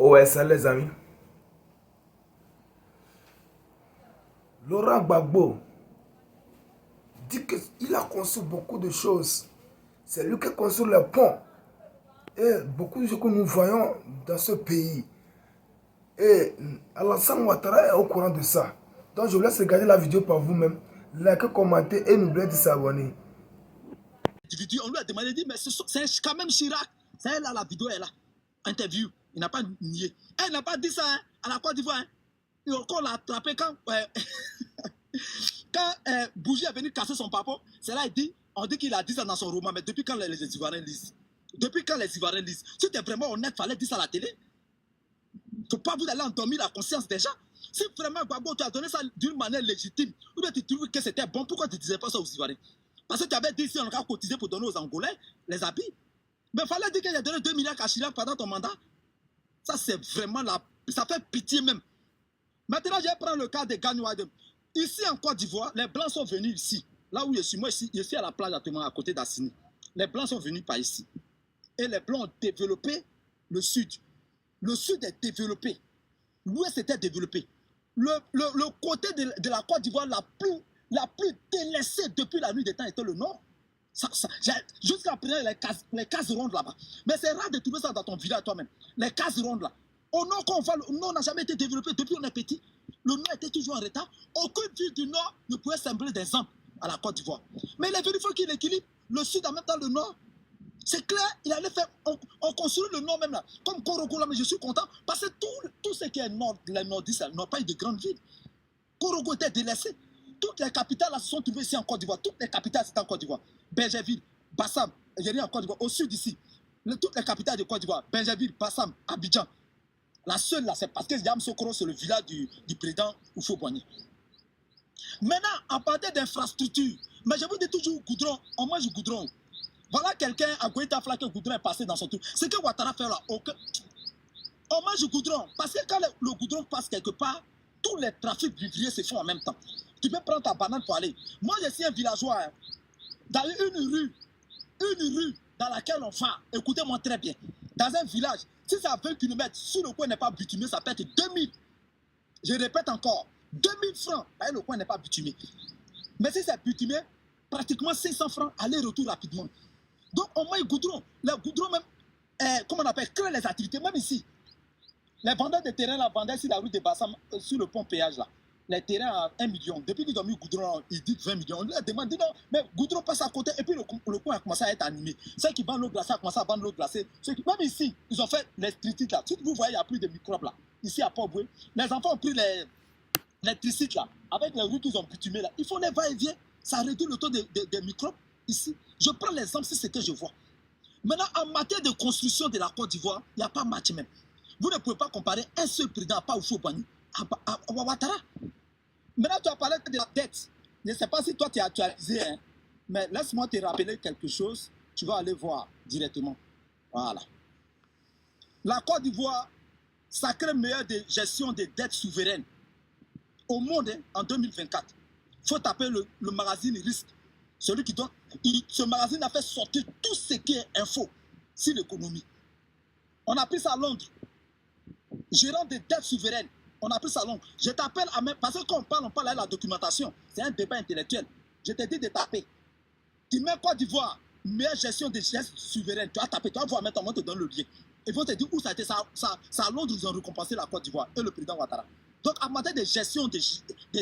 Ouais, ça les amis. Laurent Gbagbo dit qu'il a construit beaucoup de choses. C'est lui qui a construit le pont. Et beaucoup de ce que nous voyons dans ce pays. Et Alassane Ouattara est au courant de ça. Donc je vous laisse regarder la vidéo par vous-même. Likez, commentez et n'oubliez pas de s'abonner. On lui a demandé, dit, mais c'est quand même Chirac. C'est là, la vidéo est là. Interview. Il n'a pas nié. Elle n'a pas dit ça hein, à la Côte d'Ivoire. Hein. Et encore l'a attrapé quand, quand Bougie est venu casser son papa. C'est là, on dit qu'il a dit ça dans son roman. Mais depuis quand les Ivoiriens lisent? Depuis quand les Ivoiriens lisent? Si tu es vraiment honnête, il fallait dire ça à la télé. Il ne faut pas vous aller endormir la conscience déjà. Si vraiment Gbagbo, tu as donné ça d'une manière légitime, ou bien tu trouves que c'était bon, pourquoi tu ne disais pas ça aux Ivoiriens? Parce que tu avais dit si on a cotisé pour donner aux Angolais les habits. Mais il fallait dire qu'il a donné 2 milliards à Chirac pendant ton mandat. Ça, c'est vraiment la... Ça fait pitié même. Maintenant, je vais prendre le cas de Gagnoadem. Ici, en Côte d'Ivoire, les Blancs sont venus ici. Là où je suis, moi, ici, je suis à la plage actuellement, à côté d'Assini. Les Blancs sont venus par ici. Et les Blancs ont développé le Sud. Le Sud est développé. L'Ouest était développé. Le côté de la Côte d'Ivoire la plus délaissée depuis la nuit des temps était le Nord. Jusqu'à présent, les cases rondes là-bas. Mais c'est rare de trouver ça dans ton village toi-même. Les cases rondes là. Au Nord, quand on va, le Nord n'a jamais été développé depuis qu'on est petit. Le Nord était toujours en retard. Aucune ville du Nord ne pouvait sembler d'exemple à la Côte d'Ivoire. Mais il est venu, il faut qu'il équilibre le Sud en même temps le Nord. C'est clair, il allait faire, on construit le Nord même là, comme Korogo là, mais je suis content, parce que tout ce qui est Nord, les Nordistes n'ont pas eu de grandes villes. Korogo était délaissé. Toutes les capitales là, se sont trouvées ici en Côte d'Ivoire. Toutes les capitales, c'est en Côte d'Ivoire. Bergerville, Bassam, j'ai en Côte d'Ivoire. Au sud ici, toutes les capitales de Côte d'Ivoire, Bergerville, Bassam, Abidjan. La seule là, c'est parce que Yam Sokoro, c'est le village du président Oufo-Boigny. Maintenant, à partir d'infrastructures, mais je vous dis toujours goudron, on mange du goudron. Voilà quelqu'un à Goïta Fla que le goudron est passé dans son tour. Ce que Ouattara fait là, on mange du goudron. Parce que quand le goudron passe quelque part, tous les trafics vivriers se font en même temps. Tu peux prendre ta banane pour aller. Moi, je suis un villageois. Hein, dans une rue dans laquelle on va, écoutez-moi très bien, dans un village, si c'est à 20 km, si le coin n'est pas bitumé, ça peut être 2000. Je répète encore, 2000 francs, le coin n'est pas bitumé. Mais si c'est bitumé, pratiquement 500 francs, aller-retour rapidement. Donc, au moins, le goudron même, comment on appelle, crée les activités, même ici. Les vendeurs de terrain, là, vendaient sur la route de Bassam, sur le pont péage, là. Les terrains à 1 million. Depuis qu'ils ont mis goudron, ils disent 20 millions. On leur demande, non, mais goudron passe à côté, et puis le coin a commencé à être animé. Ceux qui vendent l'eau glacée ont commencé à vendre l'eau glacée. Même ici, ils ont fait les tritiques, là. Si vous voyez, il n'y a plus de microbes, là. Ici, à Port-Boué, les enfants ont pris les tricites, là, avec les rues qu'ils ont bitumées, là. Il faut les va-et-vient. Ça réduit le taux de microbes ici. Je prends l'exemple, c'est ce que je vois. Maintenant, en matière de construction de la Côte d'Ivoire, il n'y a pas match même. Vous ne pouvez pas comparer un seul président à pas Oufo-Boigny, à Ouattara. Maintenant, tu as parlé de la dette. Je ne sais pas si toi tu as actualisé, hein, mais laisse-moi te rappeler quelque chose. Tu vas aller voir directement. Voilà. La Côte d'Ivoire, sacré meilleur de gestion des dettes souveraines au monde hein, en 2024. Il faut taper le magazine Risque. Celui qui donne. Ce magazine a fait sortir tout ce qui est info sur l'économie. On a pris ça à Londres. Gérant des dettes souveraines. On a pris ça à Londres. Je t'appelle à même. Parce que quand on parle à la documentation. C'est un débat intellectuel. Je te dis de taper. Tu mets Côte d'Ivoire, meilleure gestion des dettes souveraines. Tu vas taper. Tu vas voir maintenant, on te donne le lien. Ils vont te dire où ça a été. Ça à Londres, ils ont récompensé la Côte d'Ivoire et le président Ouattara. Donc, en matière de gestion des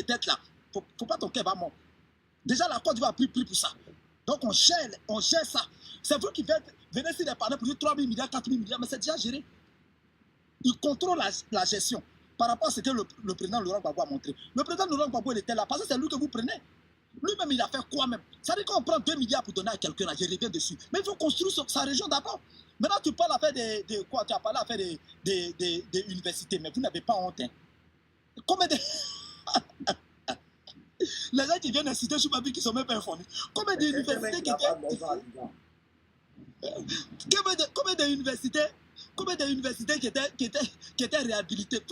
dettes là, il ne faut pas ton cœur va mort. Déjà, la Côte d'Ivoire a pris pour ça. Donc, on gère ça. C'est vous qui venez sur les panneaux pour dire 3 000 milliards, 4 000 milliards, mais c'est déjà géré. Il contrôle la gestion par rapport à ce que le président Laurent Gbagbo a montré. Le président Laurent Gbagbo, il était là parce que c'est lui que vous prenez. Lui-même, il a fait quoi même? Ça veut dire qu'on prend 2 milliards pour donner à quelqu'un, je reviens dessus. Mais il faut construire sa région d'abord. Maintenant, tu parles à faire de quoi? Tu as parlé à faire des universités, mais vous n'avez pas honte. Hein. Combien de... Les gens qui viennent inciter sur ma vie qui ne sont même pas informés. Combien d'universités qui étaient... Combien d'universités qui étaient réhabilitées?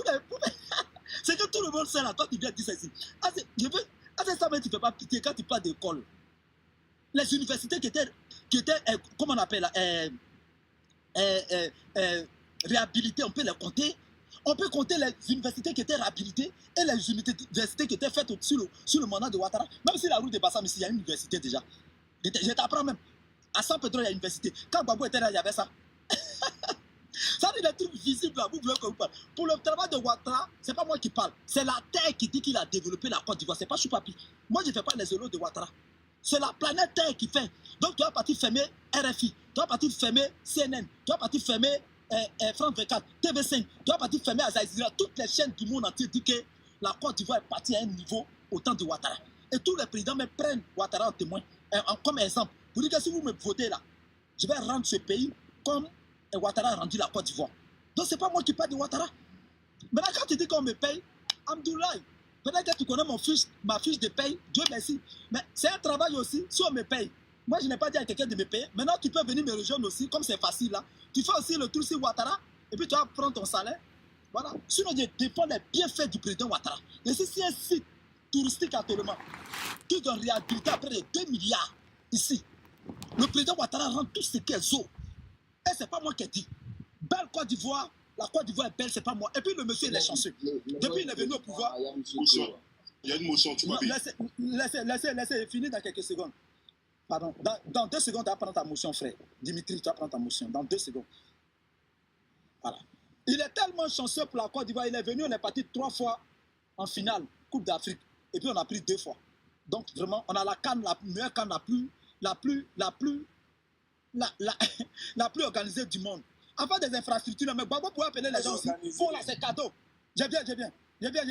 C'est que tout le monde sait là, toi tu viens dire ceci. Ça, mais tu ne fais pas pitié quand tu parles d'école. Les universités qui étaient comment on appelle réhabilités, on peut les compter. On peut compter les universités qui étaient réhabilitées et les universités qui étaient faites sur le mandat de Ouattara. Même si la route de Bassam ici, il y a une université déjà. Je t'apprends même. À San Pedro, il y a une université. Quand Gbagbo était là, il y avait ça. Ça, c'est des trucs visibles là, vous voulez que vous parlez. Pour le travail de Ouattara, c'est pas moi qui parle. C'est la Terre qui dit qu'il a développé la Côte d'Ivoire. C'est pas Choupapi. Moi, je ne fais pas les éloges de Ouattara. C'est la planète Terre qui fait. Donc, tu vas partir fermer RFI. Tu vas partir fermer CNN. Tu vas partir fermer France 24, TV5. Tu vas partir fermer Azaïzira. Toutes les chaînes du monde entier disent que la Côte d'Ivoire est partie à un niveau au temps de Ouattara. Et tous les présidents me prennent Ouattara en témoin, comme exemple. Vous dites que si vous me votez là, je vais rendre ce pays comme Ouattara a rendu la Côte d'Ivoire. Donc, ce n'est pas moi qui parle de Ouattara. Maintenant, quand tu dis qu'on me paye, Amdoulaye, peut-être que tu connais ma fiche de paye, Dieu merci. Mais c'est un travail aussi, si on me paye. Moi, je n'ai pas dit à quelqu'un de me payer. Maintenant, tu peux venir me rejoindre aussi, comme c'est facile là. Tu fais aussi le tour sur Ouattara, et puis tu vas prendre ton salaire. Voilà. Sinon, je défends les bienfaits du président Ouattara. Et si c'est un site touristique actuellement, qui doit réhabiliter à près de 2 milliards ici, le président Ouattara rend tout ce qu'elles ont. Et ce n'est pas moi qui ai dit. Belle Côte d'Ivoire, la Côte d'Ivoire est belle, ce n'est pas moi. Et puis le monsieur, il est chanceux. Depuis qu'il est venu au pouvoir. Il y a une motion, tu vois bien. Laissez finir dans quelques secondes. Pardon. Dans 2 secondes, tu vas prendre ta motion, frère. Dimitri, tu vas prendre ta motion. Dans 2 secondes. Voilà. Il est tellement chanceux pour la Côte d'Ivoire. Il est venu, on est parti 3 fois en finale, Coupe d'Afrique. Et puis on a pris 2 fois. Donc vraiment, on a la CAN, la meilleure CAN, la plus organisée du monde. Enfin, des infrastructures, mais Gbagbo pourrait appeler les gens aussi. Bon, là, c'est cadeau. J'ai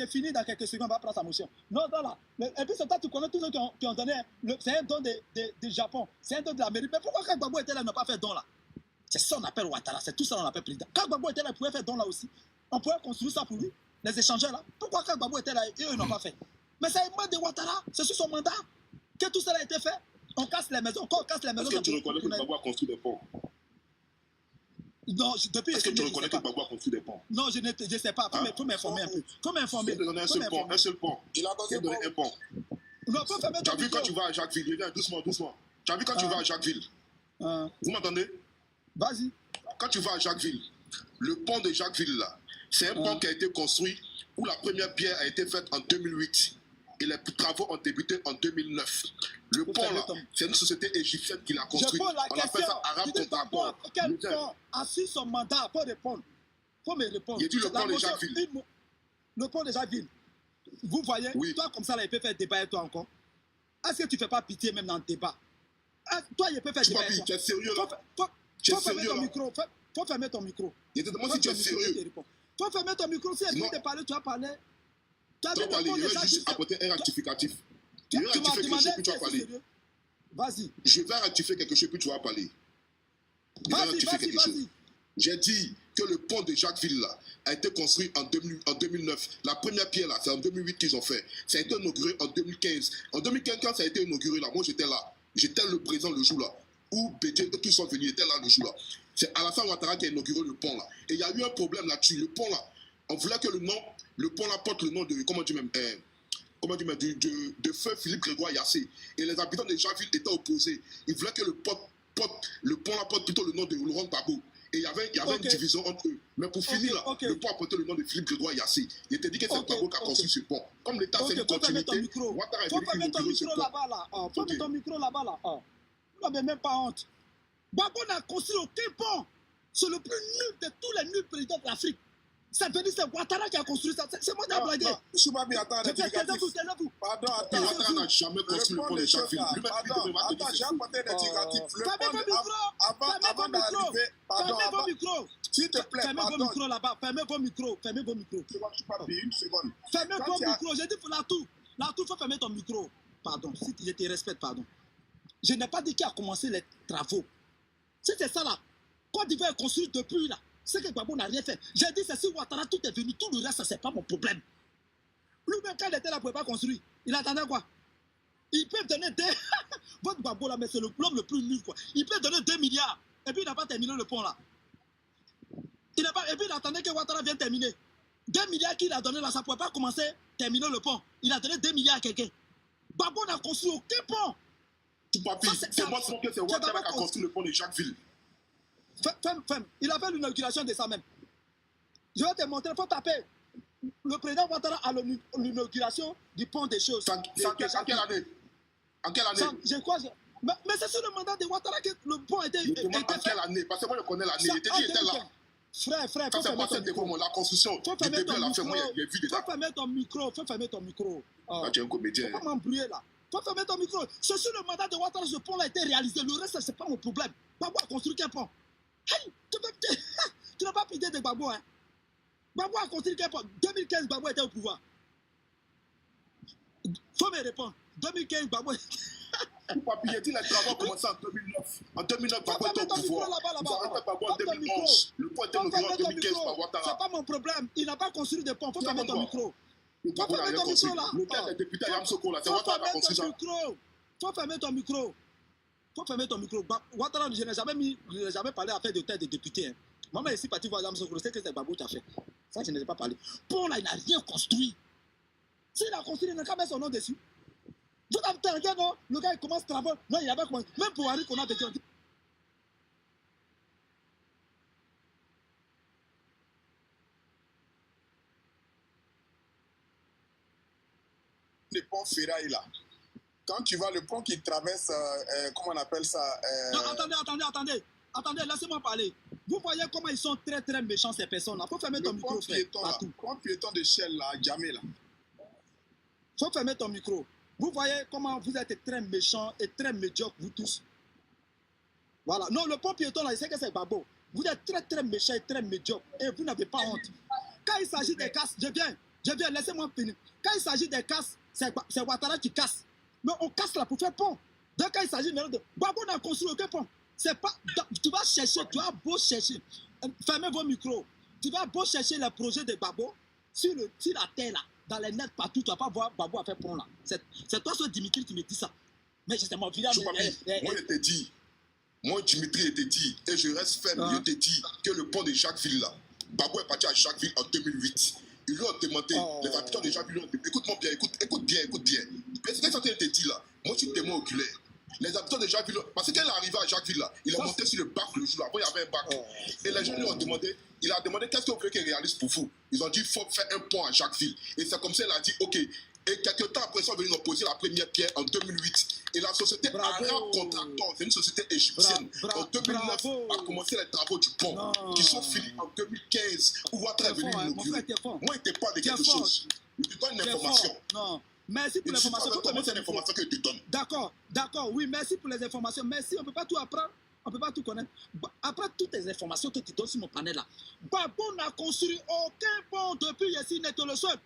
fini dans quelques secondes, on va prendre sa motion. Non, là. Et puis, c'est toi, tu connais tous ceux qui ont donné. C'est un don du Japon, c'est un don de l'Amérique. Mais pourquoi quand Gbagbo était là, il n'a pas fait don là? C'est ça qu'on appelle Ouattara, c'est tout ça qu'on appelle président. Quand Gbagbo était là, il pouvait faire don là aussi. On pouvait construire ça pour lui, les échangeurs là. Pourquoi quand Gbagbo était là, eux, ils n'ont pas fait? Mais c'est un mandat de Ouattara, c'est sur son mandat que tout ça a été fait. On casse les maisons, quand on casse les maisons. Est-ce que tu reconnais que Gbagbo a construit des ponts? Non, depuis. Est-ce que tu reconnais que Gbagbo a construit des ponts? Non, je ne sais pas. Il faut m'informer un peu. Faut m'informer. Il a donné un seul pont. Il a donné un pont. Non, faut fermer. Tu as vu quand tu vas à Jacquesville? Reviens doucement. Tu as vu quand tu vas à Jacquesville? Vous m'entendez? Vas-y. Quand tu vas à Jacquesville, le pont de Jacquesville là, c'est un pont qui a été construit où la première pierre a été faite en 2008. Et les travaux ont débuté en 2009. Le pont là, c'est une société égyptienne qui l'a construit. On appelle ça Arabe Contraport. Quel pont a su son mandat pour répondre? Faut me répondre. Il dit le pont de Jacquesville. Le pont de Jacquesville. Vous voyez, oui. Toi comme ça, là, il peut faire débat avec toi encore. Est-ce que tu ne fais pas pitié même dans le débat? Toi, il peut faire débat avec toi. Tu es sérieux là? Faut fermer ton micro. Faut fermer ton micro. Il te demande si tu es sérieux. Faut fermer ton micro. Si elle dit de parler, tu vas parler. Tu vas parler, je vais juste apporter un rectificatif. Tu veux rectifier quelque chose, puis tu vas parler. Vas-y. Je vais rectifier quelque chose, puis tu vas parler. Vas-y. J'ai dit que le pont de Jacquesville là, a été construit en 2009. La première pierre là, c'est en 2008 qu'ils ont fait. Ça a été inauguré en 2015. En 2015, quand ça a été inauguré là, moi j'étais là. J'étais le président le jour là. Où Bédié, eux qui sont venus, étaient là le jour là. C'est Alassane Ouattara qui a inauguré le pont là. Et il y a eu un problème là-dessus. Le pont là, on voulait que le pont là porte le nom de, de feu Philippe Grégoire Yassé. Et les habitants de Jacquesville étaient opposés. Ils voulaient que le pont là porte plutôt le nom de Laurent Gbagbo. Et il y avait une division entre eux. Mais pour finir là, le pont a porté le nom de Philippe Grégoire Yassé. Il était dit que c'est Gbagbo qui a construit ce pont. Comme l'État c'est une continuité, Ouattara est venu inaugurer ce pont. Faut mettre ton micro là-bas là. Vous n'avez même pas honte. Gbagbo n'a construit aucun pont. C'est le plus nul de tous les nuls présidents de l'Afrique. Ça veut dire que c'est Ouattara qui a construit ça. C'est moi qui ai blagué. Choupapi, attends. Pardon, Ouattara n'a jamais construit le pont de Jacquesville. Attends, j'ai apporté un rectificatif. Avant d'arriver, fermez vos micros. S'il te plaît, fermez vos micros là-bas. Fermez vos micros. Choupapi, une seconde. Fermez vos micros. J'ai dit pour la tour. La tour, il faut fermer ton micro. Pardon, si je te respecte, pardon. Je n'ai pas dit qui a commencé les travaux. Si c'est ça là, Côte d'Ivoire est construite depuis là. C'est que Gbagbo n'a rien fait. J'ai dit, c'est si Ouattara, tout est venu, tout le reste, c'est pas mon problème. Lui-même, quand il était là, il ne pouvait pas construire. Il attendait quoi? Il peut donner des... Votre Gbagbo là, mais c'est l'homme le plus nul, quoi. Il peut donner 2 milliards. Et puis, il n'a pas terminé le pont là. Et puis, il attendait que Ouattara vienne terminer. 2 milliards qu'il a donné là, ça ne pouvait pas commencer à terminer le pont. Il a donné 2 milliards à quelqu'un. Gbagbo n'a construit aucun pont. Choupapi, c'est moi qui c'est Ouattara qui a construit le pont de Jacquesville. Il a fait l'inauguration de ça même. Je vais te montrer, il faut taper. Le président Ouattara à l'inauguration du pont des choses. En quelle année? En quelle année? Je crois. Mais c'est sur le mandat de Ouattara que le pont a été Je demande en quelle année? Parce que moi, je connais l'année. Il était là. Frère, Ça, c'est pas cette développement. La construction, du début à la fin, moi, j'ai vu déjà. Faut fermer ton micro. Ah, tu es un comédien. Faut pas m'embrouiller là. Faut fermer ton micro. C'est sur le mandat de Ouattara, ce pont a été réalisé. Le reste, c'est pas mon problème. Gbagbo a construit quel pont? Hey, tu n'as pas pitié de Gbagbo, hein? Gbagbo a construit quel pont? 2015, Gbagbo était au pouvoir. Faut me répondre. 2015, Gbagbo. Papi, il dit les travaux ont commencé en 2009. En 2009, Gbagbo était au pouvoir. Ils arrêtent Gbagbo en 2011. Le pont était inauguré en 2015 par Ouattara. C'est pas mon problème. Il n'a pas construit de pont. Faut fermer ton micro. Faut fermer ton micro là. Le père des députés à Yamsoko là, c'est Ouattara qui a construit ça. Faut fermer ton micro. Faut fermer ton micro. Ouattara, je n'ai jamais parlé à faire de tête de député. Hein. Maman est ici partie voir Yamsoko. Je sais que c'est Gbagbo qui a fait. Ça, je n'ai pas parlé. Pont là, il n'a rien construit. S'il a construit, il n'a qu'à mettre son nom dessus. Vous avez regardé, non? Le gars il commence à travailler. Non, il avait commencé. Même pour Harry qu'on a besoin. Le pont Ferraille là. Quand tu vois le pont qui traverse, comment on appelle ça Non, attendez, laissez-moi parler. Vous voyez comment ils sont très très méchants ces personnes-là. Faut fermer ton micro, frère. Le pont piéton de Shell là, jamais là. Faut fermer ton micro. Vous voyez comment vous êtes très méchants et très médiocres, vous tous. Voilà. Non, le pont piéton là, je sais que c'est Gbagbo. Vous êtes très très méchants et très médiocres. Et vous n'avez pas honte. Quand il s'agit des casses, je viens, laissez-moi finir. Quand il s'agit des casses, c'est Ouattara qui casse. Mais on casse là pour faire pont. Donc quand il s'agit de Gbagbo n'a construit aucun pont. C'est pas. Tu vas chercher, tu as beau chercher. Fermez vos micros. Tu vas beau chercher les projets de Gbagbo sur la terre là. Dans les nets partout, tu vas pas voir Gbagbo à faire pont là. C'est toi, ce Dimitri, qui me dit ça. Mais c'est mon village. Moi, je te dis, moi, Dimitri, je te dis, et je reste ferme, je te dis que le pont de Jacquesville là, Gbagbo est parti à Jacquesville en 2008. Ils lui ont demandé, les habitants de Jacquesville lui ont demandé, écoute-moi bien, écoute bien. Qu'est-ce que je te dis là? Moi, je suis témoin oculaire. Les habitants de Jacquesville, parce qu'il est arrivé à Jacquesville là, il est monté sur le bac le jour là, avant il y avait un bac. Et les gens lui ont demandé, il a demandé qu'est-ce que vous voulez qu'il réalise pour vous. Ils ont dit, il faut faire un pont à Jacquesville. Et c'est comme ça qu'il a dit, ok. Et quelques temps après, ils sont venus nous poser la première pierre en 2008. Et la société Ara Contractor, c'est une société égyptienne, en 2009 a commencé les travaux du pont, qui sont finis en 2015, où Ouattara est venu l'inaugurer. Moi, il te parle de quelque chose. Je te donne une information. Non. Merci pour l'information. C'est l'information que je te donne. D'accord, oui, merci pour les informations. Merci, on ne peut pas tout apprendre. On ne peut pas tout connaître. Après toutes les informations que tu donnes sur mon panel là, Gbagbo n'a construit aucun pont depuis ici, n'est le seul.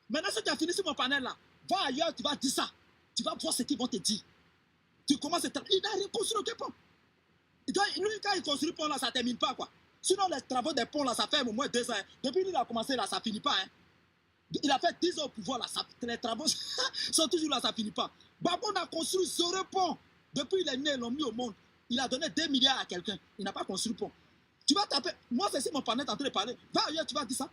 Maintenant, si tu as fini sur mon panel là, va ailleurs, tu vas dire ça. Tu vas voir ce qu'ils vont te dire. Tu commences à... Il n'a rien construit aucun pont. Lui, quand il construit le pont là, ça ne termine pas quoi. Sinon, les travaux des ponts là, ça fait au moins 2 ans. Depuis qu'il a commencé là, ça ne finit pas. Hein. Il a fait 10 ans au pouvoir là, les travaux sont toujours là, ça ne finit pas. Gbagbo n'a construit 0 pont. Depuis qu'il est né, ils l'ont mis au monde. Il a donné 2 milliards à quelqu'un. Il n'a pas construit le pont. Tu vas taper. Moi, c'est si mon panel est en train de parler. Va ailleurs, tu vas dire ça.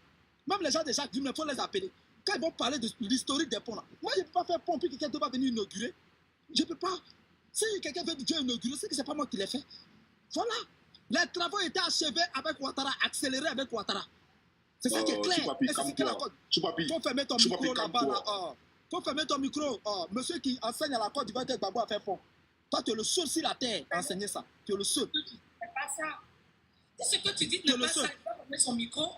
Même les gens de Jacques, il faut les appeler. Quand ils vont parler de l'historique des ponts là, moi, je ne peux pas faire pont puis quelqu'un doit venir inaugurer. Je ne peux pas. Si quelqu'un veut dire inaugurer, c'est que ce n'est pas moi qui l'ai fait. Voilà. Les travaux étaient achevés avec Ouattara, accélérés avec Ouattara. C'est ça qui est clair. Choupapi, et c'est ce qu'il raconte. Choupapi. Faut fermer ton micro là-bas. Là. Faut fermer ton micro. Monsieur qui enseigne à la Côte d'Ivoire que Gbagbo a fait pont. Toi, tu es le seul sur la terre à enseigner ça. Tu es le seul. C'est pas ça. C'est ce que tu dis, tu ne pas ça. Il va fermer son micro.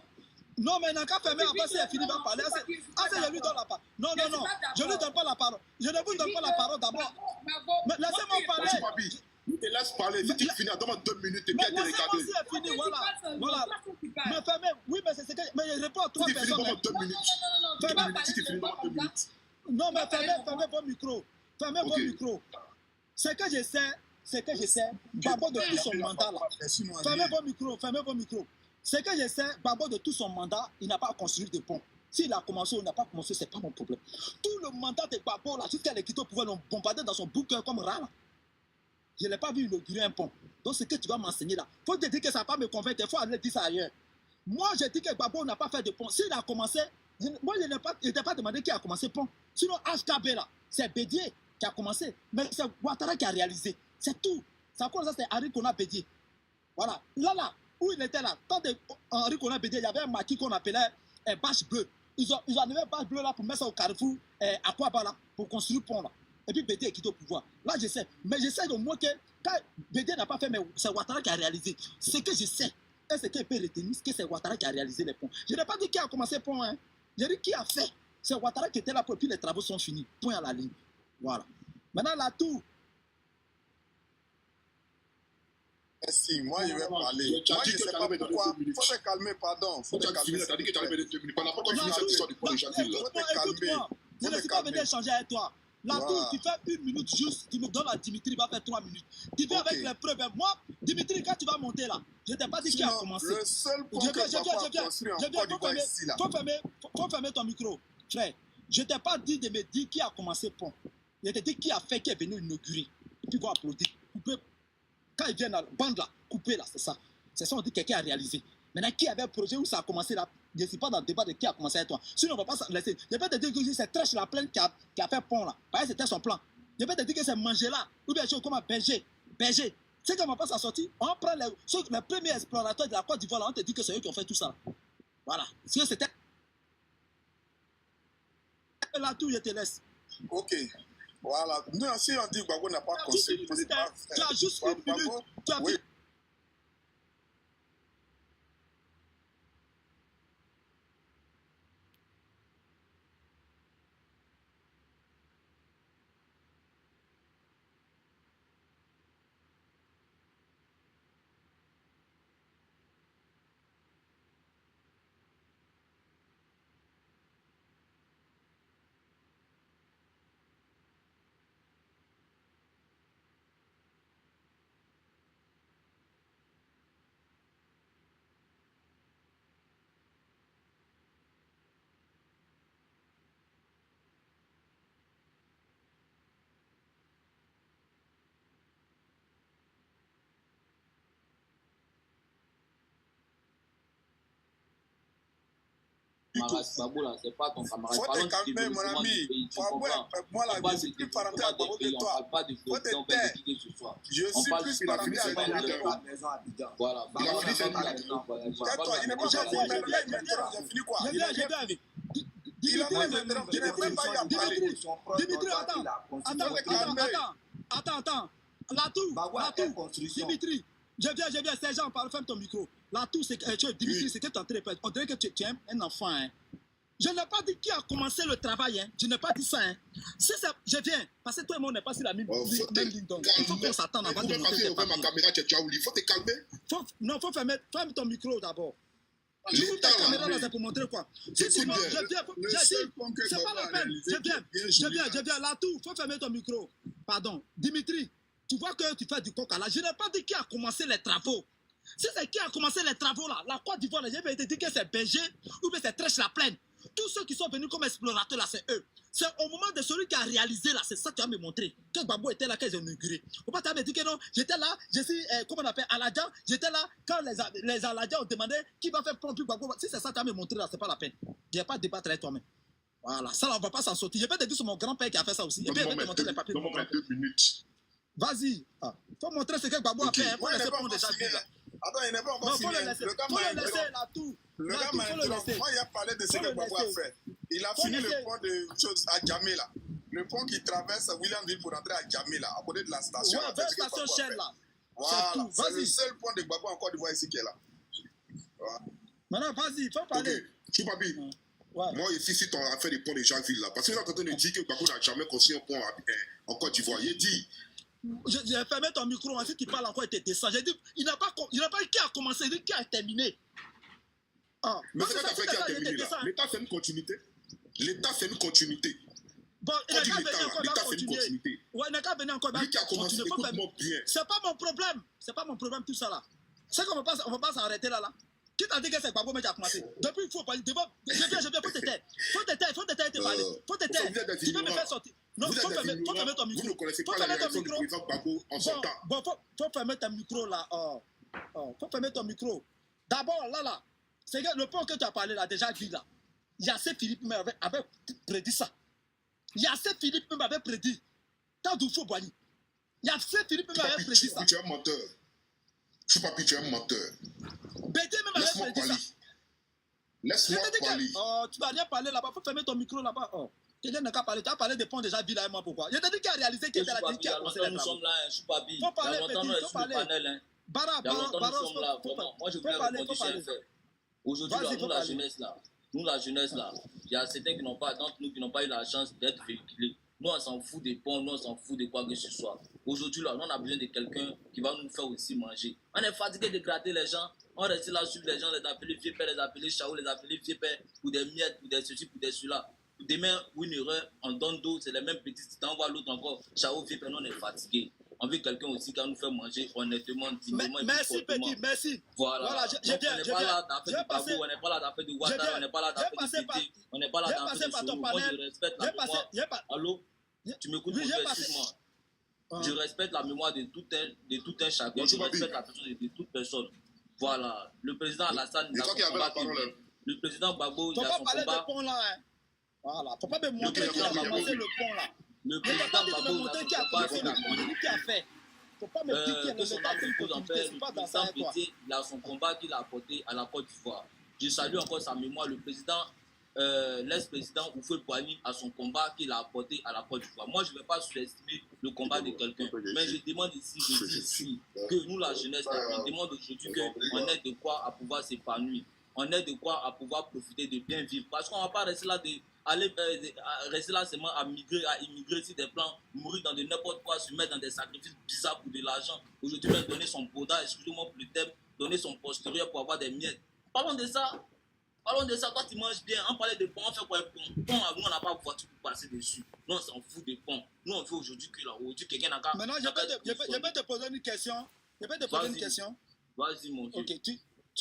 Non, mais il n'a qu'à fermer, après c'est fini, va parler. Je lui donne la parole. Non, je ne lui donne pas la parole. Je ne vous donne pas la parole d'abord. Mais laissez-moi parler. Il te laisse parler. Si tu finis, demande 2 minutes et bien te regarder. Laissez-moi si elle finit, voilà. Mais fermez, oui, mais c'est ce que... Mais il répond à 3 personnes. Si tu finis, demande 2 minutes. Si tu finis, demande 2 minutes. Non, mais fermez vos micros. Fermez vos micros. Ce que je sais, Gbagbo de tout son mandat là. Fermez vos micros. Ce que je sais, Gbagbo de tout son mandat, il n'a pas construit de pont. S'il a commencé ou n'a pas commencé, ce n'est pas mon problème. Tout le mandat de Gbagbo là, jusqu'à l'équité pouvoir l'ont bombardé dans son bouquin comme rat là. Je ne l'ai pas vu inaugurer un pont. Donc ce que tu vas m'enseigner là, il faut te dire que ça ne va pas me convaincre, il faut aller dire ça ailleurs. Moi, je dis que Gbagbo n'a pas fait de pont. S'il a commencé, moi je n'ai pas demandé qui a commencé le pont. Sinon, HKB là, c'est Bédier qui a commencé. Mais c'est Ouattara qui a réalisé. C'est tout. Ça, c'est Harry qu'on a Bédier. Voilà. Là, où il était là. Quand Henri Conan Bédier, il y avait un maquis qu'on appelait bâche bleue. Ils ont enlevé bâche bleue là pour mettre ça au carrefour à Kouaba là, pour construire le pont là. Et puis Bédier est quitté au pouvoir. Là, je sais. Mais je sais au moins que quand Bédier n'a pas fait, mais c'est Ouattara qui a réalisé. Ce que je sais, et ce qu'il peut retenir, c'est que c'est Ouattara qui a réalisé les ponts. Je n'ai pas dit qui a commencé le pont, hein. J'ai dit qui a fait. C'est Ouattara qui était là pour, puis les travaux sont finis. Point à la ligne. Voilà. Maintenant, la tour. Merci, moi je vais parler. Moi je ne sais pas pourquoi. Il faut te calmer, pardon. Faut te calmer. Tu as dit que tu allais venir 2 minutes. Pendant pourquoi tu finis cette histoire du pont de Jacqueline là? Écoute-moi. Je ne suis pas venu échanger avec toi. La tour, tu fais 1 minute juste, tu me donnes à Dimitri, il va faire 3 minutes. Tu viens avec les preuves. Moi, Dimitri, quand tu vas monter là, je ne t'ai pas dit qui a commencé. Le seul pont que Papa a construit en Côte d'Ivoire ici là. Faut fermer ton micro, frère. Je ne t'ai pas dit de me dire qui a commencé le pont. Je t'ai dit qui a fait, qui est venu inaugurer. Et puis, vous applaudir. Quand ils viennent à la bande là, couper là, c'est ça. C'est ça, on dit que quelqu'un a réalisé. Maintenant, qui avait un projet où ça a commencé là? Je ne suis pas dans le débat de qui a commencé avec toi. Sinon, on ne va pas se laisser. Je peux te dire que c'est Trèche la plaine qui a fait pont là. Parce que c'était son plan. Je peux te dire que c'est Mangela. Ou bien chose comme Berger. C'est qu'on ne va pas s'en sortir. On prend les premiers explorateurs de la Côte d'Ivoire là. On te dit que c'est eux qui ont fait tout ça là. Voilà. Parce que c'était. Là, tout, je te laisse. Ok. Voilà. Nous, si on dit que Gbagbo n'a pas construit. Tu as juste 1 minute. Tu as oui. Babou là, c'est pas ton camarade. Faut te calmer, mon ami. Moi, là, je suis plus parenté à Gbagbo que toi. Faut te taire. Je suis plus parenté à Gbagbo. Voilà. Il a fini cette minute. Tais-toi, il n'est pas fini. J'ai fini quoi? Il a fait m'interrompre. Je n'ai même pas eu à parler. Dimitri, attends. La tour. Dimitri, je viens, sergent, ferme ton micro. La tour, c'est que Dimitri, c'est que tu es en train de faire. On dirait que tu es un enfant. Hein. Je n'ai pas dit qui a commencé le travail. Hein. Je n'ai pas dit ça. Hein. Si ça, je viens, parce que toi et moi, on n'est pas sur la même ligne. Donc, il faut qu'on s'attende avant de monter tes papiers. Il faut te calmer. Non, faut fermer ton micro d'abord. Tu ouvres ta caméra là, c'est pour montrer quoi. Si tu montes, je viens, j'ai dit, c'est pas la peine. Je viens. La tour, faut fermer ton micro. Pardon. Dimitri, tu vois que tu fais du coq à la. Je n'ai pas dit qui a commencé les travaux. Si c'est qui a commencé les travaux là, la Côte d'Ivoire, je vais te dire que c'est Berger ou bien c'est Trèche la plaine. Tous ceux qui sont venus comme explorateurs là, c'est eux. C'est au moment de celui qui a réalisé là, c'est ça que tu vas me montrer. Que Gbagbo était là, qu'ils ont inauguré. Faut pas me dire que non, j'étais là, je suis, comment on appelle, Aladjan, j'étais là quand les Aladjans ont demandé qui va faire prendre plus Gbagbo. Si c'est ça que tu vas me montrer là, c'est pas la peine. Je vais pas débattre avec toi-même. Voilà, ça là, on va pas s'en sortir. Je vais te dire sur mon grand-père qui a fait ça aussi. Et puis je vais te montrer les papiers. Donne-moi 2 minutes. Vas-y. Faut montrer ce que Gbagbo a fait. Faut laisser prendre déjà là. Attends, il n'est pas encore fini. Le gars m'a laissé la tour. Le gars m'a interrompu. Moi, il a parlé de ce que Gbagbo a fait. Il a fini le pont de choses à Djamena. Le pont qui traverse Williamville pour entrer à Djamena, à côté de la station. Ouais, vers la station Shell là. Voilà, c'est le seul pont de Gbagbo en Côte d'Ivoire ici qui est là. Voilà. Maintenant, vas-y, faut parler. Ok, Choupapi. Ouais. Moi, ici, si tu as fait des ponts de Jacqueline là, parce que là, quand on dit que Gbagbo n'a jamais construit un pont en Côte d'Ivoire, il dit. J'ai fermé ton micro, si tu parles encore, il te descend. J'ai dit, il n'a pas qui a commencé, il dit qui a terminé. Ah, mais c'est pas fait qui a terminé là. L'État, c'est une continuité. L'État, c'est une continuité. Bon, il n'a qu'à venir encore dans continuité. Ouais, il n'a qu'à venir encore dans continuité. C'est pas mon problème. C'est pas mon problème tout ça là. C'est qu'on va pas s'arrêter là. Qui t'a dit que c'est Gbagbo qui a commencé? Depuis, il faut pas. Je viens, faut te taire. Faut te taire, te parler. Faut te taire. Tu peux me faire sortir. Non, faut fermer ton micro. Vous ne connaissez pas la réaction du président Gbagbo en son temps. Bon, faut fermer ton micro là. Faut fermer ton micro. D'abord, là, c'est que le pont que tu as parlé là, déjà dit là. Yassé Philippe avait prédit ça. Yassé Philippe m'avait prédit. T'as d'où faut boire. Yassé Philippe m'avait prédit ça. Tu es un menteur. Choupapi, tu es un menteur. Bédé même Laisse-moi avait dit ça. parler. Laisse-moi Je te dis parler. que tu vas rien parler là-bas, il faut fermer ton micro là-bas. Quelqu'un n'a qu'à parler. Tu as parlé des ponts déjà Villa et moi pourquoi? Je te dis qu'il a réalisé qu'il était la Il qui y a a commencé longtemps, les nous travaux. sommes là, je suis pas bien. Faut parler, Il y a longtemps, Petit, nous faut sommes sur le parler. panel. Hein. Bara, Il y a longtemps, nous sommes là. faut Vraiment, moi, je faut voulais parler, répondre faut sur un parler. fait. Aujourd'hui, Vas-y, là, faut parler. nous, la jeunesse, là, il y a certains qui n'ont pas, d'entre nous qui n'ont pas eu la chance d'être véhiculés. Nous, on s'en fout des ponts, nous, on s'en fout de quoi que ce soit. Aujourd'hui, là, nous, on a besoin de quelqu'un qui va nous faire aussi manger. On est fatigué de gratter les gens. On reste là sur les gens, les appeler vieux père, les appeler chao, les appeler vieux père, pour des miettes, pour des ceci, pour des cela. Demain, une erreur, on donne d'autres, c'est les mêmes petits. Si tu envoies l'autre encore, chao, vieux père, nous, on est fatigué. On veut quelqu'un aussi qui va nous faire manger honnêtement, dignement. Merci, Petit, merci. Voilà. Je viens. On n'est pas là d'affaire de tabou, on n'est pas là d'affaire de Ouattara, on n'est pas là d'affaire de Pété, on n'est pas là d'affaire de Chorou. Moi, je respecte la mémoire. Allô? Tu m'écoutes, excuse-moi. Je respecte la mémoire de tout un chacun. Je respecte la personne de toute personne. Voilà. Le président Alassane, il a son combat. Le président Gbagbo, il a son combat. Faut pas parler de pont là. Voilà. Faut pas me montrer qui a commencé le pont là. Le président Gbagbo, il a son combat. Qui a fait. Faut pas me dire qu'il Que son âme repose en paix. Le président Pété, il a son combat qu'il a apporté à la Côte d'Ivoire. Je salue encore sa mémoire. Le président, l'ex-président Houphouët Boigny a son combat qu'il a apporté à la Côte d'Ivoire. Moi, je ne vais pas sous-estimer le combat de quelqu'un. Mais je demande ici, je dis ici, que nous, la jeunesse, on demande aujourd'hui qu'on ait de quoi à pouvoir s'épanouir. On ait de quoi à pouvoir profiter de bien vivre. Parce qu'on ne va pas rester là rester là seulement à immigrer sur des plans, mourir dans de n'importe quoi, se mettre dans des sacrifices bizarres pour de l'argent. Aujourd'hui, même donner son boda, excusez-moi pour le thème, donner son postérieur pour avoir des miettes. Parlons de ça. Parlons de ça, quand tu manges bien, on parlait de pont, on fait quoi un pont? Pont, nous, on n'a pas de voiture pour passer dessus. Nous, on s'en fout des ponts. Nous, on veut aujourd'hui que là, aujourd'hui, quelqu'un n'a qu'à... Maintenant, je vais te poser une question. Vas-y, mon Dieu. Ok,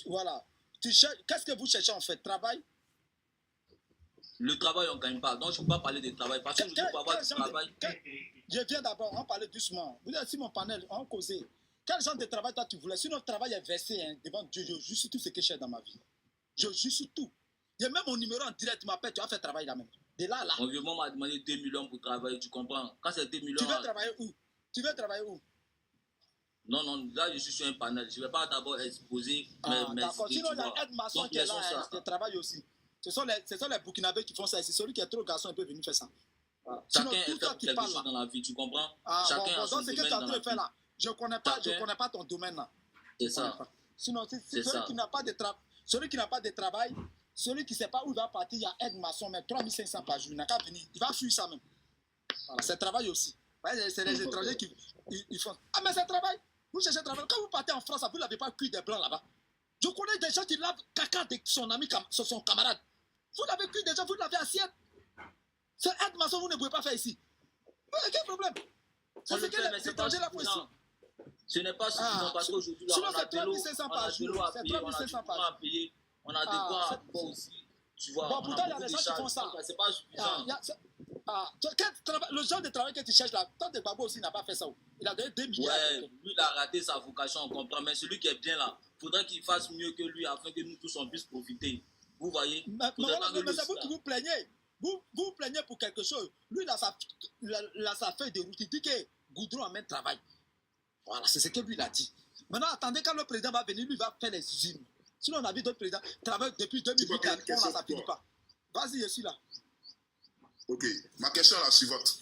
voilà. Qu'est-ce que vous cherchez en fait? Travail? Le travail, on ne gagne pas. Donc, je ne peux pas parler de travail. Parce que pour avoir du travail... Je viens d'abord, on parlait doucement. Vous êtes sur mon panel, on causait. Quel genre de travail toi tu voulais? Sinon, le travail est versé devant Dieu. Je jure sur tout ce que j'ai dans ma vie. Je jure sur tout. Il y a même mon numéro en direct, tu m'appelles, tu vas faire travail là même. De là à là. Mon vieux, moi, m'a demandé 2 millions pour travailler, tu comprends? Quand c'est 2 millions... Tu veux travailler où? Non, là, je suis sur un panel. Je ne vais pas d'abord exposer mes d'accord. Sinon, il y a Ed Masson qui est là, qui travaille aussi. Ce sont les Burkinabés qui font ça. C'est celui qui est trop garçon, il peut venir faire ça. Voilà. Chacun fait quelque chose dans la vie, tu comprends? Chacun a son domaine dans la vie. Donc, c'est ce que tu es en train de faire là. Je ne connais pas ton domaine là. C'est ça. Sinon, celui qui n'a pas de travail, celui qui ne sait pas où il va partir, il y a Ed Masson, mais 3500 par jour. Il n'a qu'à venir. Il va fuir ça même. Voilà, c'est travail aussi. Ouais, c'est les étrangers qui ils font. Ah, mais c'est travail. Vous cherchez travail. Quand vous partez en France, vous n'avez pas cuit des blancs là-bas. Je connais des gens qui lavent caca de son ami, son camarade. Vous l'avez cuit déjà, vous l'avez assiette. C'est Ed Masson, vous ne pouvez pas faire ici. Quel problème? C'est ce que les étrangers là font ici. Ce n'est pas suffisant parce qu'aujourd'hui, on a de l'eau à payer, on a du courant à payer, on a de quoi à boire aussi. Tu vois, bon, pourtant, il y a des gens qui font ça. C'est pas suffisant. Le genre de travail que tu cherches là, tant de Gbagbo aussi n'a pas fait ça. Il a donné 2 milliards. Ouais, lui, il a raté sa vocation, on comprend. Mais celui qui est bien là, il faudrait qu'il fasse mieux que lui afin que nous tous on puisse profiter. Vous voyez? Mais c'est vous qui vous plaignez. Vous vous plaignez pour quelque chose. Lui, il a sa feuille de route. Il dit que Goudron amène travail. Voilà, c'est ce que lui il a dit. Maintenant, attendez, quand le président va venir, lui va faire les usines. Sinon, on a vu d'autres présidents travailler depuis 2008, ça ne finit pas. Vas-y, je suis là. Ok, ma question est la suivante.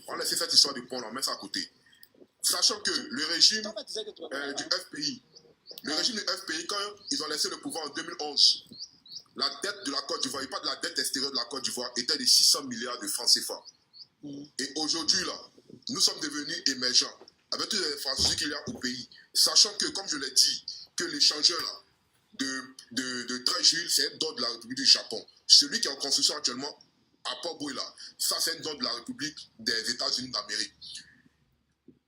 On va laisser cette histoire de pont, on met ça à côté. Sachant que le régime du FPI, quand ils ont laissé le pouvoir en 2011, la dette de la Côte d'Ivoire, et pas de la dette extérieure de la Côte d'Ivoire, était de 600 milliards de francs CFA. Et aujourd'hui, là, nous sommes devenus émergents avec toutes les infrastructures qu'il y a au pays. Sachant que, comme je l'ai dit, que l'échangeur là, de 13 juillet, c'est un don de la République du Japon. Celui qui est en construction actuellement à Port Boué, là, ça c'est un don de la République des États-Unis d'Amérique.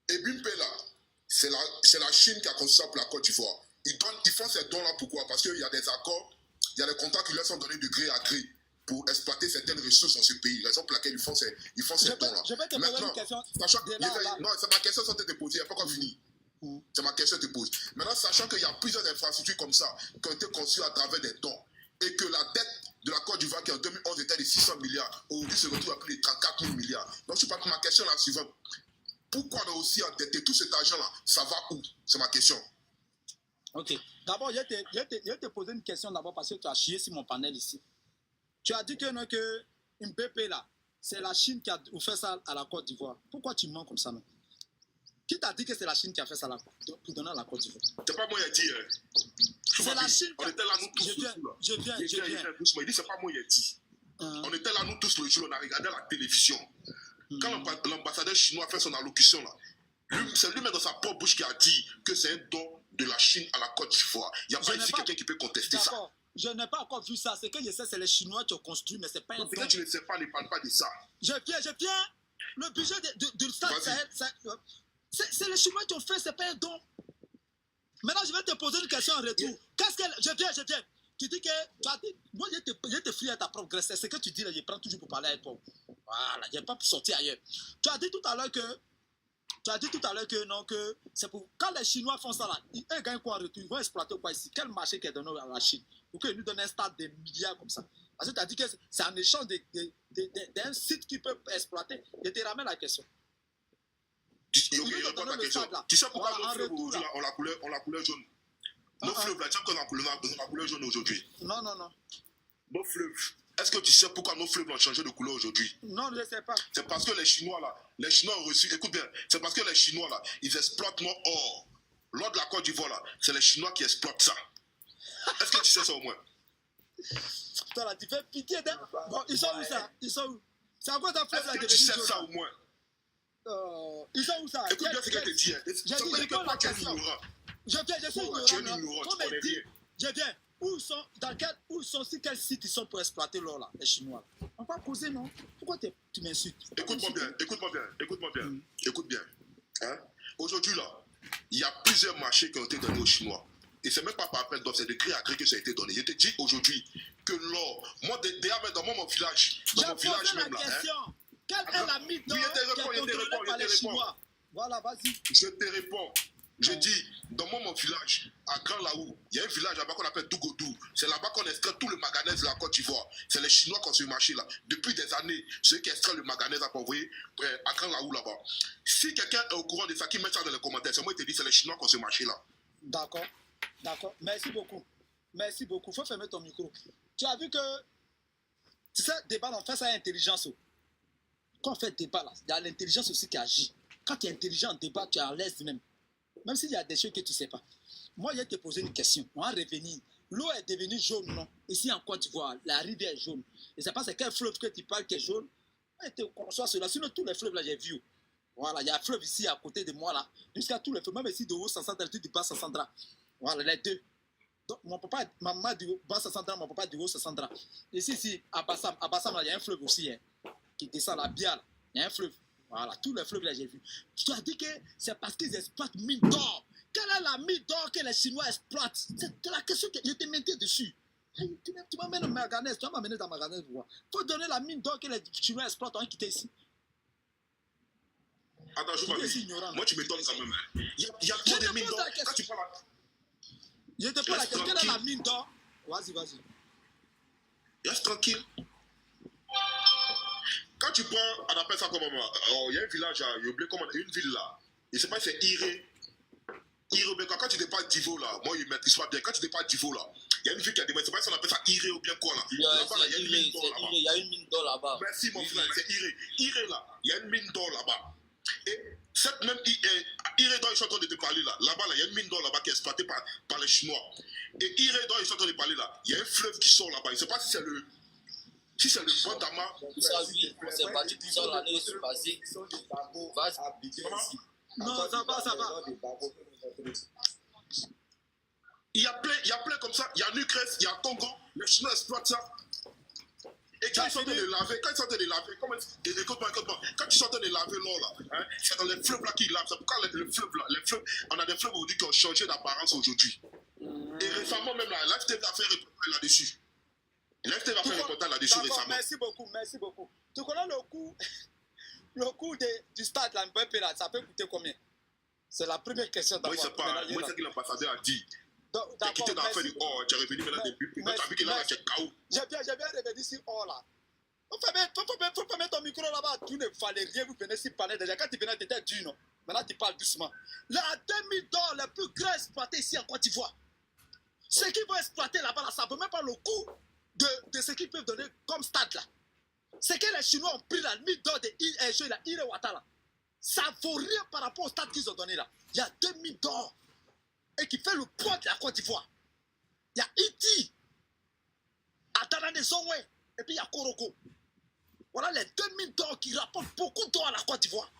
Et Bimpe là, c'est la Chine qui a construit ça pour la Côte d'Ivoire. Ils font ces dons là, pourquoi? Parce qu'il y a des accords, il y a des contrats qui leur sont donnés de gré à gré pour exploiter certaines ressources dans ce pays. Raison pour laquelle ils font ces dons-là. Je vais te poser une question. Non, c'est ma question qui sont déposée, il n'y a pas encore fini. C'est ma question que je te pose. Maintenant, sachant qu'il y a plusieurs infrastructures comme ça qui ont été construites à travers des dons et que la dette de la Côte d'Ivoire qui en 2011 était de 600 milliards, aujourd'hui se retrouve à plus de 34 000 milliards. Donc, je ne sais pas, ma question est la suivante. Pourquoi on a aussi endetté tout cet argent-là? Ça va où? C'est ma question. Ok. D'abord, je vais te poser une question d'abord parce que tu as chié sur mon panel ici. Tu as dit que non, que Mbappé là, c'est la Chine qui a fait ça à la Côte d'Ivoire. Pourquoi tu mens comme ça, non? Qui t'a dit que c'est la Chine qui a fait ça pour donner à la Côte d'Ivoire? C'est pas moi qui ai dit. C'est la Chine. On était là, nous tous. Je viens. Il dit, c'est pas moi qui ai dit. On était là, nous tous, le jour, on a regardé la télévision. Quand l'ambassadeur chinois a fait son allocution, là, c'est lui-même dans sa propre bouche qui a dit que c'est un don de la Chine à la Côte d'Ivoire. Il n'y a pas ici quelqu'un qui peut contester ça. Je n'ai pas encore vu ça. Ce que je sais, c'est les Chinois qui ont construit, mais c'est pas un don. Peut-être que tu ne sais pas, ne parle pas de ça. Je viens. Le budget du stade, c'est les Chinois qui ont fait, c'est pas un don. Maintenant, je vais te poser une question en retour. Qu'est-ce que... Je viens. Tu dis que... Tu as dit, moi, je te frie à ta propre graisse. C'est ce que tu dis là, je prends toujours pour parler à toi. Voilà, je n'ai pas pu sortir ailleurs. Tu as dit tout à l'heure que non, que c'est pour... Quand les Chinois font ça là, ils gagnent quoi en retour? Ils vont exploiter quoi ici? Quel marché qui est donné à la Chine? Pour qu'ils nous donnent un stade de milliards comme ça. Parce que tu as dit que c'est en échange d'un site qu'ils peuvent exploiter. Je te ramène la question. Tu sais pourquoi nos fleuves aujourd'hui ont la couleur jaune? Nos fleuves là, tu sais qu'on a la couleur jaune aujourd'hui? Non. Nos fleuves. Est-ce que tu sais pourquoi nos fleuves ont changé de couleur aujourd'hui? Non, je ne sais pas. C'est parce que les Chinois ont reçu, écoute bien, c'est parce que les Chinois là, ils exploitent nos or. Lors de la Côte d'Ivoire là, c'est les Chinois qui exploitent ça. Est-ce que tu sais ça au moins? Toi là, tu fais pitié d'un... Bon, ils sont où ça? Ils sont où? C'est à quoi ta fleuve là? Est-ce que tu sais ça au moins? Ils sont où ça? Écoute bien ce que je te dis. Je pose la question. Je suis ignorant. Tu es ignorant, tu connais rien. Je viens. Où sont, sur quel site ils sont pour exploiter l'or là, les Chinois? On va causer, non? Pourquoi tu m'insultes? Écoute-moi bien. Écoute bien. Hein? Aujourd'hui là, il y a plusieurs marchés qui ont été donnés aux Chinois. Et c'est même pas par appel d'offres, c'est de gré à gré que ça a été donné. Je te dis aujourd'hui que l'or, moi déjà dans mon village, même là. Hein? Quelle est la mythe d'or qui est contrôlée par les Chinois? Voilà, vas-y. Je te réponds. Je dis, dans mon village, à Grand Laou, il y a un village là-bas qu'on appelle Dougodou. C'est là-bas qu'on extrait tout le manganèse de la Côte d'Ivoire. C'est les Chinois qui ont ce marché-là. Depuis des années, ceux qui extraient le manganèse à envoyer à Grand Laou là-bas. Si quelqu'un est au courant de ça, qui met ça dans les commentaires, c'est moi qui te dis, c'est les Chinois qui ont ce marché-là. D'accord. Merci beaucoup. Il faut fermer ton micro. Tu as vu que, tu sais, débat, on fait ça à intelligence. Quand on fait débat, là, il y a l'intelligence aussi qui agit. Quand tu es intelligent en débat, tu es à l'aise même. Même s'il y a des choses que tu ne sais pas. Moi, je vais te poser une question. On va revenir. L'eau est devenue jaune, non? Ici en Côte d'Ivoire, la rivière est jaune. Et c'est pas c'est quel fleuve que tu parles qui est jaune. Je te conçois cela. Sinon, tous les fleuves là, j'ai vu. Voilà, il y a un fleuve ici à côté de moi là. Jusqu'à tous les fleuves, même ici de haut Sassandra, tout du bas Sassandra. Voilà, les deux. Donc, mon papa, ma maman du bas Sassandra, mon papa du haut Sassandra. Ici, à Bassam, là, il y a un fleuve aussi hein, qui descend la Biale. Il y a un fleuve. Voilà, tous les fleuves là, j'ai vu. Tu as dit que c'est parce qu'ils exploitent mine d'or. Quelle est la mine d'or que les Chinois exploitent? C'est la question que je te mettais dessus. Tu m'amènes au manganèse, tu vas m'amener dans le manganèse pour voir. Il faut donner la mine d'or que les Chinois exploitent, on va quitter ici. Attends, moi tu m'étonnes quand même. Il y a trop de mines d'or. Quand tu parles je te pose la question, quelle est la mine d'or? Vas-y. Reste tranquille. Quand tu prends, on appelle ça comment? Il y a un village, j'ai oublié comment, une ville là. Je ne sais pas si c'est Iré. Quand tu dépasses Divo là, moi, ils maîtrisent pas bien. Quand tu dépasses Divo là, il y a une ville qui a des je ne sais pas si on appelle ça Iré ou bien quoi là. Il y a une mine d'or là-bas. Merci mon frère, c'est Iré. Iré là, il y a une mine d'or là-bas. Et cette même Iré dont ils sont en train de te parler là, là-bas, il y a une mine d'or là-bas qui est exploitée par les Chinois. Et Iré dont ils sont en train de parler là, il y a un fleuve qui sort là-bas. Je ne sais pas si c'est le. Si c'est le bon Dama. Ça, oui, on s'est battu tout ça l'année passée. Non, ça va. Il y a plein comme ça. Il y a Nucrès, il y a Congo. Les Chinois exploitent ça. Et quand ils sont en train de laver, écoute-moi, quand ils sont en train de laver l'or là, hein, c'est dans les fleuves là qu'ils lavent. C'est pourquoi les fleuves, on a des fleuves aujourd'hui qui ont changé d'apparence aujourd'hui. Et récemment même là, l'AFTV a fait un reportage là-dessus. L'AFTV a fait un reportage là-dessus récemment. Merci beaucoup. Tu connais le coût du stade là, Mbappé là, ça peut coûter combien? C'est la première question d'abord. Moi, c'est ce que l'ambassadeur a dit. Tu as quitté dans l'affaire du or, tu es revenu maintenant depuis. Maintenant, tu as vu que là, tu es KO. J'ai bien revenu sur or là. Faut pas mettre ton micro là-bas. Tout ne fallait rien, vous venez s'y parler déjà. Quand tu venais, tu étais dur, non? Maintenant, tu parles doucement. La demi d'or, la plus grande exploitée ici en Côte d'Ivoire. Ce qu'ils vont exploiter là-bas, là, ça ne vaut même pas le coût de ce qu'ils peuvent donner comme stade là. Ce que les Chinois ont pris la limite d'or de Irewata là, ça ne vaut rien par rapport au stade qu'ils ont donné là. Il y a 2000 d'or et qui fait le poids de la Côte d'Ivoire. Il y a Iti, Adanane Zongwe, et puis il y a Koroko. Voilà les 2000 d'or qui rapportent beaucoup d'or à la Côte d'Ivoire.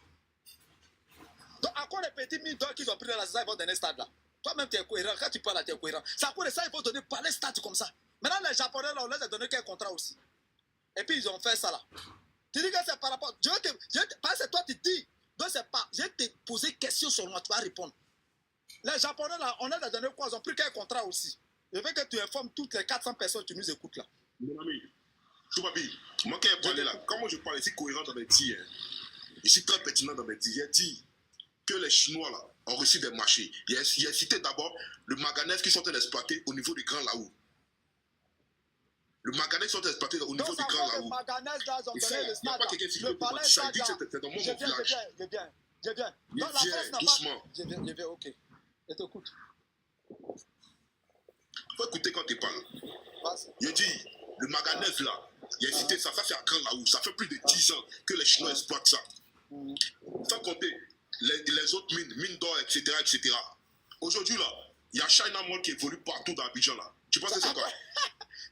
Donc, à quoi les petits 1000 d'or qu'ils ont pris dans la saison, ils vont donner stade là? Toi-même, tu es cohérent. Quand tu parles là, tu es cohérent. C'est à quoi de ça, ils vont donner par les stades comme ça. Maintenant, les Japonais, là, on les a donné quel contrat aussi? Et puis, ils ont fait ça là. Tu dis que c'est par rapport. Parce que toi, tu dis. Donc, c'est pas. Je vais te poser question sur moi, tu vas répondre. Les Japonais, là, on les a donné quoi? Ils ont pris quel contrat aussi? Je veux que tu informes toutes les 400 personnes qui nous écoutent là. Mon ami, Choubabi, moi qui ai parlé là, comment je parle ici cohérent dans mes dires, je suis très pertinent dans mes dires. J'ai dit que les Chinois là ont reçu des marchés. Il a cité d'abord le manganèse qu'ils sont en train d'exploiter au niveau du Grand Laou. Le manganèse qu'ils sont en train d'exploiter au niveau du Grand Laou. Le manganèse là, ils ont donné le stade. Il n'y a pas quelqu'un qui le palais ça stade dit là. que c'est dans mon Je village. viens. Donc la France n'a doucement. pas. Je viens, ok. Je t'écoute. Faut écouter quand tu parles. Vas-y. Il dit, le manganèse là, il a cité ça c'est à Grand Laou. Ça fait plus de 10 ans que les Chinois exploitent ça. Sans compter les autres mines d'or, etc., etc. Aujourd'hui là, il y a China Mall qui évolue partout dans Abidjan là. Tu penses que c'est quoi?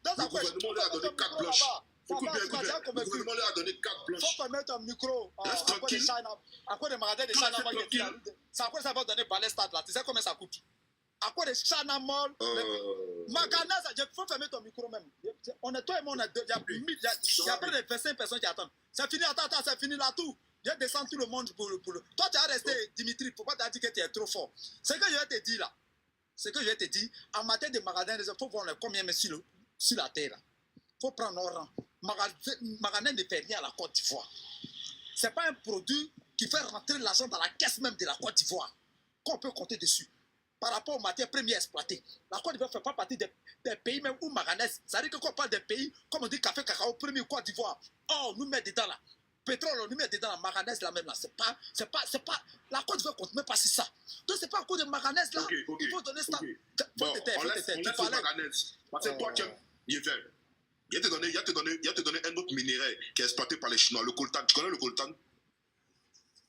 Le gouvernement leur a donné 4 blanches. Écoute bien. Le gouvernement leur a donné 4 blanches. Faut pas mettre un micro Reste tranquille. à quoi de magasins de China Mall. C'est à quoi ça va donner par les stades là? Tu sais combien ça coûte? À quoi de China Mall? Maganaz, il faut fermer ton micro même. On est toi et moi, on a deux. Il y a près de 25 personnes qui attendent. C'est fini, attends, c'est fini là tout. Je descends tout le monde pour le. Toi, tu as resté, Dimitri, il ne faut pas te dire que tu es trop fort. Ce que je vais te dire là, en matière de magasins, il faut voir combien mais sur la terre. Il faut prendre nos rangs. Magasin ne fait rien à la Côte d'Ivoire. Ce n'est pas un produit qui fait rentrer l'argent dans la caisse même de la Côte d'Ivoire. Qu'on peut compter dessus. Par rapport aux matières premières exploitées. La Côte d'Ivoire ne fait pas partie des pays même où manganèse. Ça veut dire que quand on parle des pays, comme on dit café, cacao, premier Côte d'Ivoire, on nous met dedans là. Pétrole, on nous met dedans la manganèse là même là. C'est pas. La Côte d'Ivoire ne compte même pas sur ça. Donc c'est pas à cause de manganèse là. Il faut donner ça. Bon, on laisse le manganèse. Parce que toi, il a te donné un autre minerai qui est exploité par les Chinois, le coltan. Tu connais le coltan?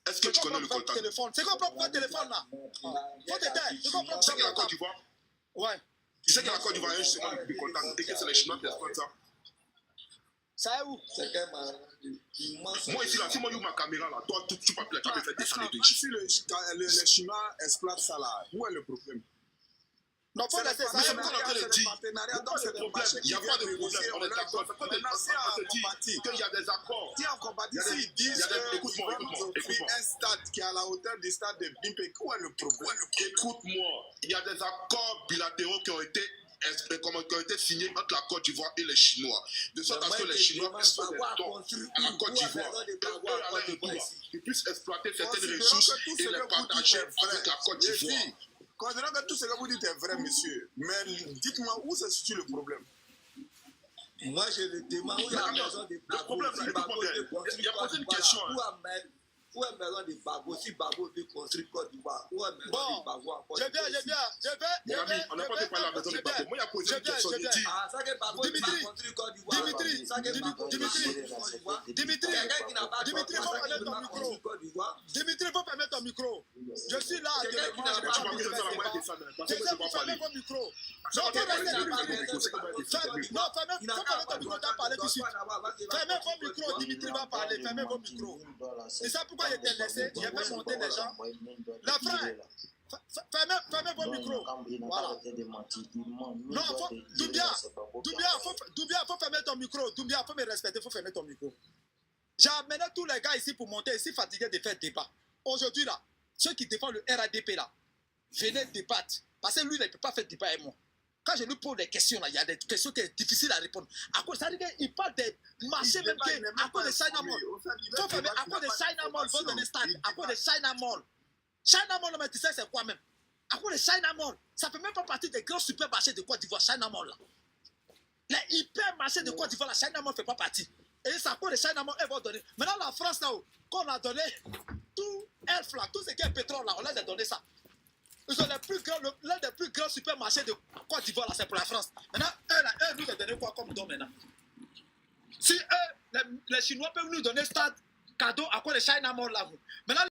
Est-ce que tu connais le coltan? C'est quoi le téléphone là? Faut t'aider. Tu sais qu'il y a la Côte d'Ivoire? Ouais. Tu sais qu'il y a la Côte d'Ivoire, il y a un gisement de coltan et que c'est les Chinois qui exploitent ça. Ça est où? C'est quand même Moi ici là, si moi j'ouvre ma caméra là, toi tu peux plus faire descendre de Si les Chinois exploitent ça là, où est le problème? Non, faut laisser ça. C'est ce qu'on est en train de dire. Il n'y a pas de problème, on est d'accord. On te dit qu'il y a des accords. Si on compatit, s'ils disent Écoute-moi. un stade qui est à la hauteur du stade de Bimpe, où est le problème? Écoute-moi, il y a des accords bilatéraux qui ont été signés entre la Côte d'Ivoire et les Chinois. De sorte à ce que les Chinois exploitent des dons à la Côte d'Ivoire. Ils puissent exploiter certaines ressources et les partager avec la Côte d'Ivoire. Considérant que tout ce que vous dites est vrai, monsieur, mais dites-moi où se situe le problème. Moi, je le demande où il y a besoin de Bago. Il y a posé une question. Où est besoin de Bago? Si Bago veut construire Côte d'Ivoire, où est besoin de Bago en Côte d'Ivoire? Je vais. Mon ami, on n'a pas parlé à la maison de Bago. Moi, il a posé une question. Il dit. Ah, ça que Bago veut construire Côte d'Ivoire. Dimitri, faut fermer ton micro. Dimitri, faut fermer ton micro. Je suis là. Je vais vous fermer vos micros. Non, faut rester Dimitri. Non, fermez ton micro, tu as parlé tout de suite. Fermez vos micros, Dimitri va parler. Fermez vos micros. C'est ça pourquoi il était laissé. Il avait monté les gens. Les frères, fermez vos micros. Voilà. Non, Doubia, faut fermer ton micro. Doubia, faut me respecter, faut fermer ton micro. J'ai amené tous les gars ici pour monter ici, fatigués de faire débat. Aujourd'hui, là, ceux qui défendent le RADP, là, venez débattre. Parce que lui, il ne peut pas faire débat avec moi. Quand je lui pose des questions, là, il y a des questions qui sont difficiles à répondre. À cause, ça veut dire qu'il parle des marchés même à cause de China Mall. Faut fermer à cause de China Mall, faut donner stade. À cause de China Mall. China Mall, mais tu sais c'est quoi même? À cause de China Mall. Ça ne fait même pas partie des grands supermarchés de Côte d'Ivoire, China Mall, là. Les hypermarchés de Côte d'Ivoire, la China Mall ne fait pas partie. Et c'est à cause de China Mall, elle va donner. Maintenant, la France, là, qu'on a donné tout Elf, là, tout ce qui est pétrole, là, on leur a donné ça. Ils ont l'un des plus grands supermarchés de Côte d'Ivoire, là, c'est pour la France. Maintenant, eux nous ont donné quoi comme don maintenant? Si eux, les Chinois peuvent nous donner stade cadeau à quoi les China morts là. Maintenant,